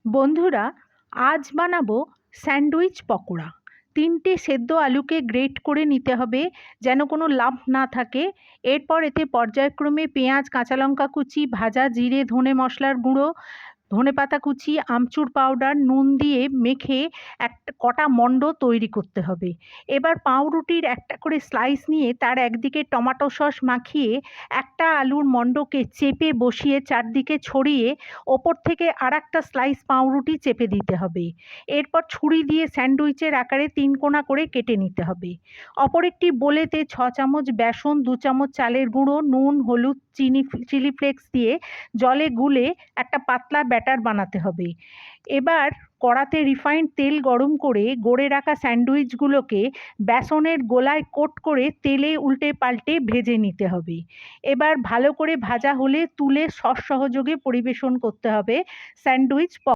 বন্ধুরা, আজ বানাবো স্যান্ডউইচ পকোড়া। ৩টে সেদ্ধ আলুকে গ্রেট করে নিতে হবে যেন কোনো লাম্প না থাকে। এরপর এতে পর্যায়ক্রমে পেঁয়াজ, কাঁচা লঙ্কা কুচি, ভাজা জিরে, ধনে মশলার গুঁড়ো, ধনেপাতা কুচি, আমচুর পাউডার, নুন দিয়ে মেখে কটা মণ্ড তৈরি করতে হবে। এবার পাউরুটির একটা করে স্লাইস নিয়ে তার একদিকে টমেটো সস মাখিয়ে একটা আলুর মণ্ডকে চেপে বসিয়ে চারদিকে ছড়িয়ে ওপর থেকে আরেকটা স্লাইস পাউরুটি চেপে দিতে হবে। এরপর ছুরি দিয়ে স্যান্ডউইচের আকারে ৩ কোণা করে কেটে নিতে হবে। অপর একটি বোলেতে ৬ চামচ বেসন, ২ চামচ চালের গুঁড়ো, নুন, হলুদ, চিলি ফ্লেক্স দিয়ে জলে গুলে একটা পাতলা ব্যাটার বানাতে হবে। এবার কড়াতে রিফাইন্ড তেল গরম করে গড়ে রাখা স্যান্ডউইচগুলোকে বেসনের গোলায় কোট করে তেলে উল্টে পাল্টে ভেজে নিতে হবে। এবার ভালো করে ভাজা হলে তুলে সস সহযোগে পরিবেশন করতে হবে স্যান্ডউইচ